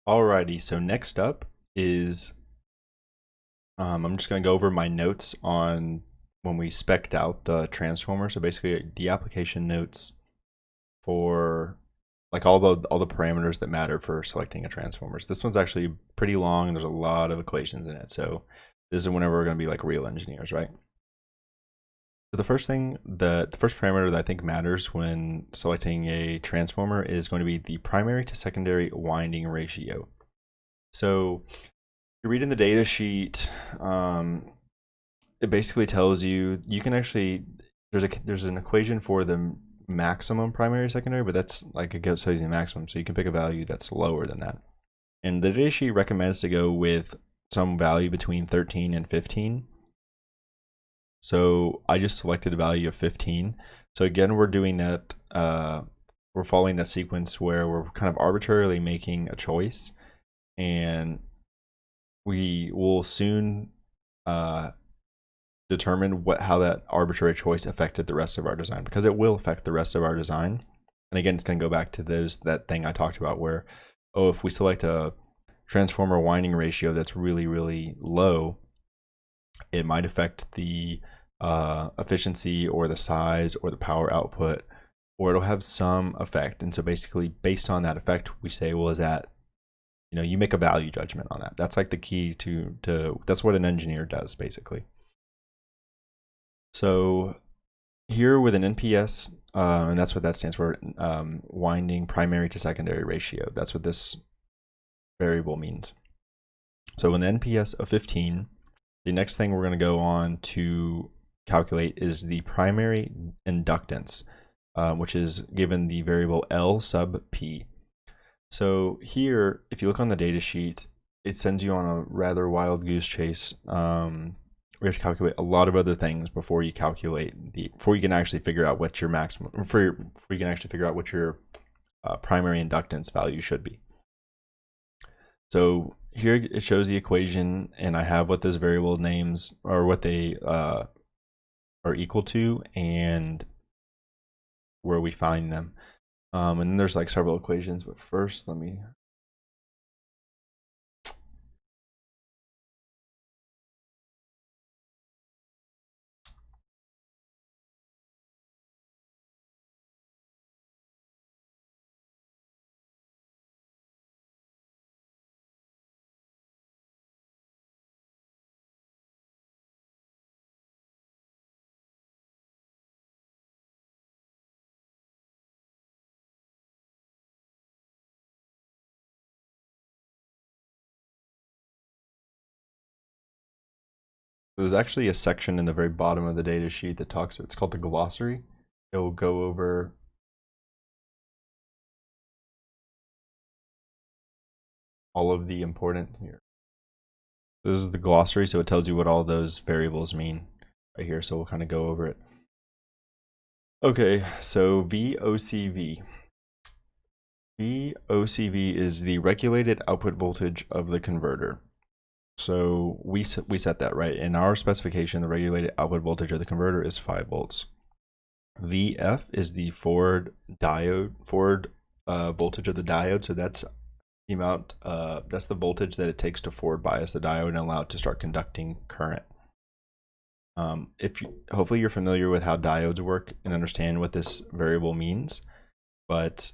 Alrighty, so next up is I'm just going to go over my notes on when we spec'd out the transformer. So basically the application notes for like all the parameters that matter for selecting a transformer. So this one's actually pretty long and there's a lot of equations in it. So this is whenever we're going to be like real engineers, right? So the first thing, the first parameter that I think matters when selecting a transformer is going to be the primary to secondary winding ratio. So you read in the data sheet, it basically tells you can actually there's an equation for the maximum primary secondary, but that's like it goes using the maximum, so you can pick a value that's lower than that. And the data sheet recommends to go with some value between 13 and 15. So I just selected a value of 15. So again, we're doing that. We're following that sequence where we're kind of arbitrarily making a choice, and we will soon determine how that arbitrary choice affected the rest of our design, because it will affect the rest of our design. And again, it's going to go back to that thing I talked about where, oh, if we select a transformer winding ratio that's really, really low, it might affect the efficiency or the size or the power output, or it'll have some effect. And so basically based on that effect, we say, well, is that, you make a value judgment on that. That's like the key to that's what an engineer does basically. So here with an NPS, and that's what that stands for, winding primary to secondary ratio. That's what this variable means. So with the NPS of 15, the next thing we're going to go on to calculate is the primary inductance, which is given the variable L sub P. So here, if you look on the data sheet, it sends you on a rather wild goose chase. We have to calculate a lot of other things before you before you can actually figure out what your maximum, before you can actually figure out what your primary inductance value should be. So here it shows the equation, and I have what those variable names or what they are equal to and where we find them. And then there's like several equations, but first let me. There's actually a section in the very bottom of the data sheet that talks, it's called the Glossary. It will go over all of the important here. This is the glossary, so it tells you what all those variables mean right here. So we'll kind of go over it. Okay, so VOCV. VOCV is the regulated output voltage of the converter. So we set that, right? In our specification, the regulated output voltage of the converter is 5 volts. VF is the forward voltage of the diode. So that's the amount, that's the voltage that it takes to forward bias the diode and allow it to start conducting current. Hopefully you're familiar with how diodes work and understand what this variable means, but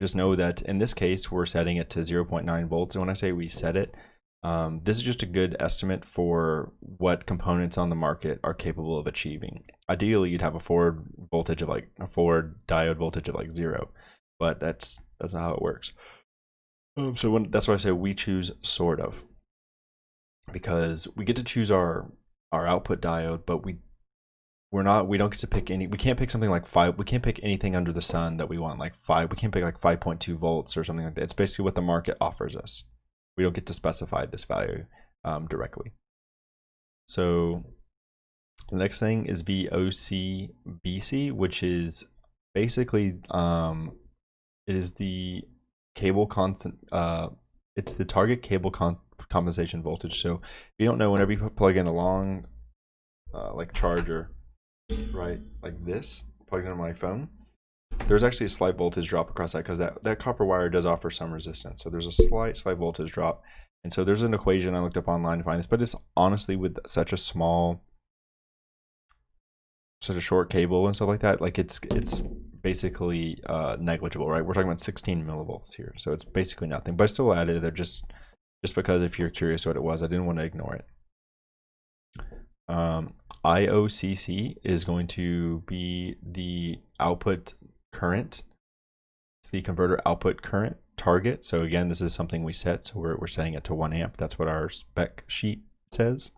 just know that in this case we're setting it to 0.9 volts. And when I say we set it, this is just a good estimate for what components on the market are capable of achieving. Ideally, you'd have a forward diode voltage of like 0, but that's not how it works. So that's why I say we choose sort of, because we get to choose our output diode, but we don't get to pick any. We can't pick something like 5. We can't pick anything under the sun that we want, like 5. We can't pick like 5.2 volts or something like that. It's basically what the market offers us. We don't get to specify this value directly. So the next thing is VOCBC, which is basically it is the cable constant. It's the target cable compensation voltage. So if you don't know, whenever you plug in a long like charger, right, like this, plug it in my phone, there's actually a slight voltage drop across that because that copper wire does offer some resistance. So there's a slight voltage drop. And so there's an equation I looked up online to find this, but it's honestly with such a short cable and stuff like that, like it's basically negligible, right? We're talking about 16 millivolts here, so it's basically nothing. But I still added it there just because if you're curious what it was, I didn't want to ignore it. IOCC is going to be the output current. It's the converter output current target. So again, this is something we set, so we're setting it to 1 amp. That's what our spec sheet says.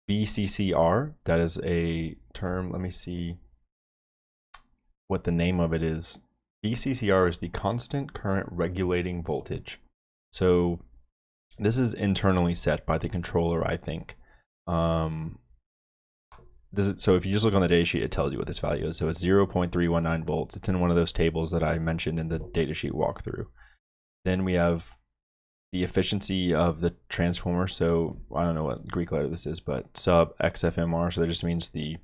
VCCR, that is a term. Let me see what the name of it is. VCCR is the constant current regulating voltage. So this is internally set by the controller, I think. So if you just look on the datasheet, it tells you what this value is. So it's 0.319 volts. It's in one of those tables that I mentioned in the datasheet walkthrough. Then we have the efficiency of the transformer. So I don't know what Greek letter this is, but sub XFMR. So that just means the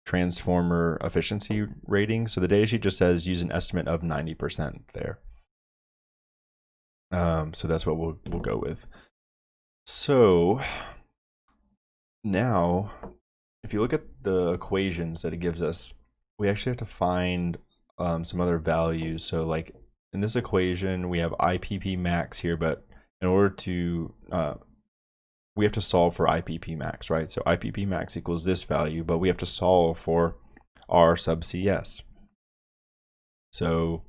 transformer efficiency rating. So the datasheet just says use an estimate of 90% there. So that's what we'll go with. So now, if you look at the equations that it gives us, we actually have to find some other values. So like in this equation, we have IPP max here, but in order to, we have to solve for IPP max, right? So IPP max equals this value, but we have to solve for R sub CS. So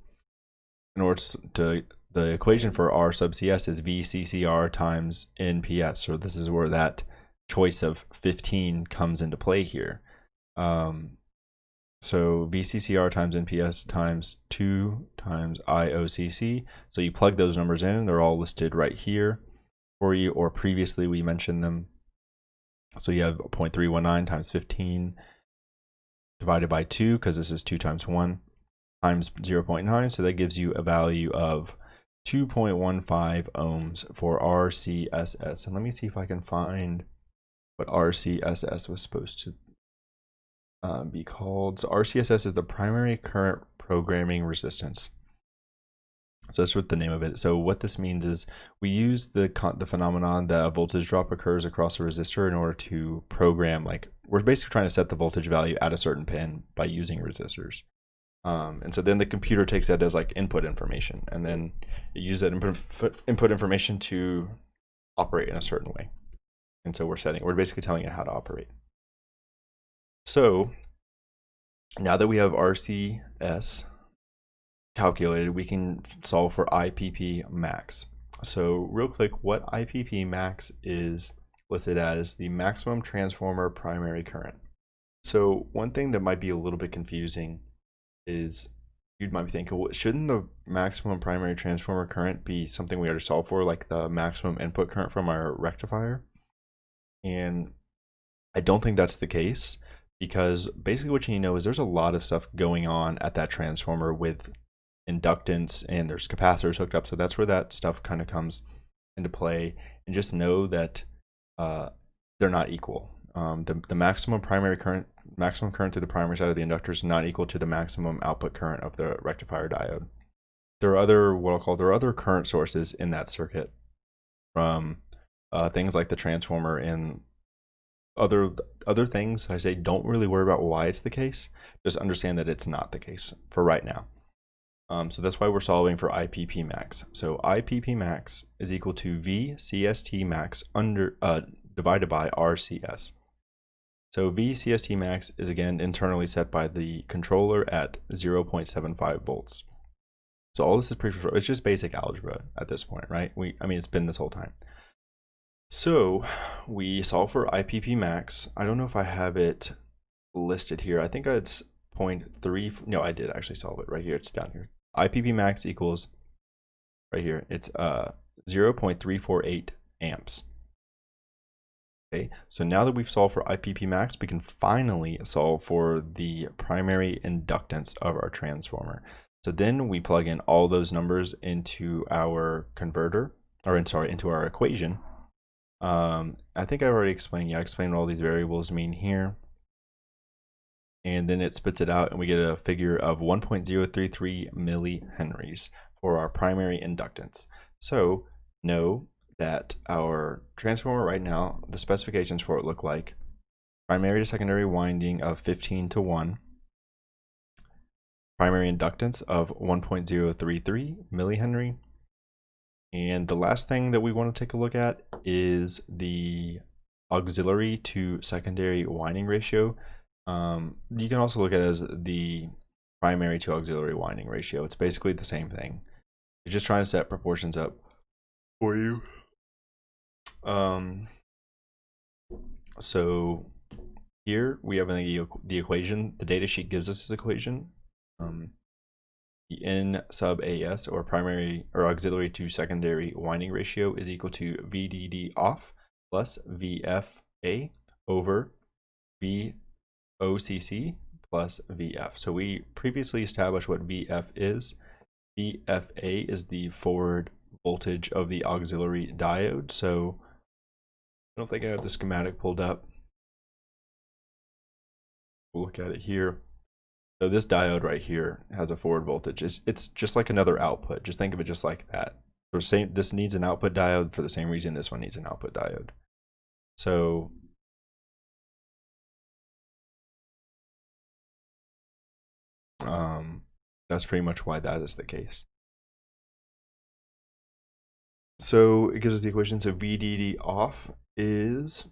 in order to, the equation for R sub CS is VCCR times NPS. So this is where that choice of 15 comes into play here. So VCCR times NPS times 2 times IOCC. So you plug those numbers in, they're all listed right here for you, or previously we mentioned them. So you have 0.319 times 15 divided by 2, because this is 2 times 1, times 0.9. So that gives you a value of 2.15 ohms for RCSS. And let me see if I can find what RCSS was supposed to be called. So RCSS is the primary current programming resistance. So that's what the name of it. So what this means is we use the phenomenon that a voltage drop occurs across a resistor in order to program, like we're basically trying to set the voltage value at a certain pin by using resistors. And so then the computer takes that as like input information, and then it uses that input information to operate in a certain way. And so we're basically telling it how to operate. So now that we have RCS calculated, we can solve for IPP max. So real quick, what IPP max is listed as the maximum transformer primary current. So one thing that might be a little bit confusing is you might be thinking, well, shouldn't the maximum primary transformer current be something we already solved for, like the maximum input current from our rectifier? And I don't think that's the case, because basically what you need to know is there's a lot of stuff going on at that transformer with inductance, and there's capacitors hooked up. So that's where that stuff kind of comes into play. And just know that they're not equal. The maximum primary current, maximum current through the primary side of the inductor is not equal to the maximum output current of the rectifier diode. There are other current sources in that circuit, from things like the transformer and other things. I say don't really worry about why it's the case. Just understand that it's not the case for right now. So that's why we're solving for IPP max. So IPP max is equal to VCST max divided by RCS. So VCST max is again internally set by the controller at 0.75 volts. So all this is it's just basic algebra at this point, right? I mean, it's been this whole time. So we solve for IPP max. I don't know if I have it listed here. I think it's 0.3. No, I did actually solve it right here. It's down here. IPP max equals right here. It's 0.348 amps. Okay, so now that we've solved for IPP max, we can finally solve for the primary inductance of our transformer. So then we plug in all those numbers into our converter, or into our equation. I think I already explained. Yeah, I explained what all these variables mean here. and then it spits it out and we get a figure of 1.033 millihenries for our primary inductance. So know that our transformer right now, the specifications for it look like primary to secondary winding of 15:1, primary inductance of 1.033 millihenry, and the last thing that we want to take a look at is the auxiliary to secondary winding ratio. You can also look at it as the primary to auxiliary winding ratio. It's basically the same thing. You're just trying to set proportions up for you. So here we have the equation. The data sheet gives us this equation. The N sub AS, or primary or auxiliary to secondary winding ratio, is equal to VDD off plus VFA over VOCC plus VF. So we previously established what VF is. VFA is the forward voltage of the auxiliary diode. So I don't think I have the schematic pulled up. We'll look at it here. So this diode right here has a forward voltage. It's just like another output. Just think of it just like that. So this needs an output diode for the same reason this one needs an output diode. So that's pretty much why that is the case. So it gives us the equation. So VDD off is,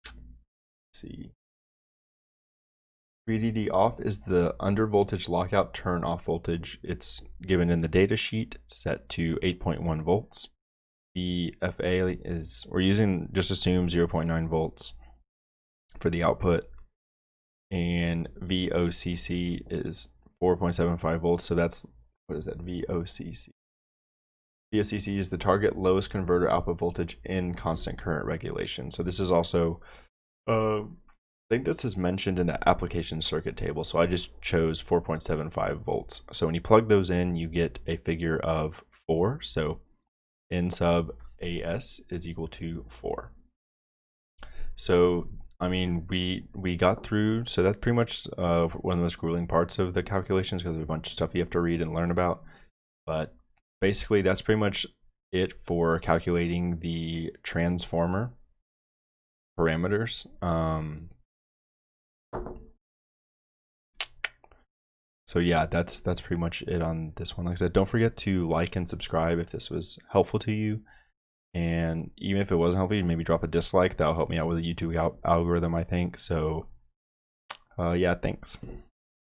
let's see, VDD off is the under voltage lockout turn off voltage. It's given in the data sheet, set to 8.1 volts. VFA is, we're using, just assume 0.9 volts for the output. And VOCC is 4.75 volts. So that's, what is that, VOCC? VOCC is the target lowest converter output voltage in constant current regulation. So this is also, I think this is mentioned in the application circuit table. So I just chose 4.75 volts. So when you plug those in, you get a figure of 4. So N sub AS is equal to 4. So I mean, we got through, so that's pretty much one of the most grueling parts of the calculations, because there's a bunch of stuff you have to read and learn about. But basically, that's pretty much it for calculating the transformer parameters. So yeah, that's pretty much it on this one. Like I said, don't forget to like and subscribe if this was helpful to you. And even if it wasn't helpful, maybe drop a dislike. That'll help me out with the YouTube algorithm, I think. So yeah, thanks.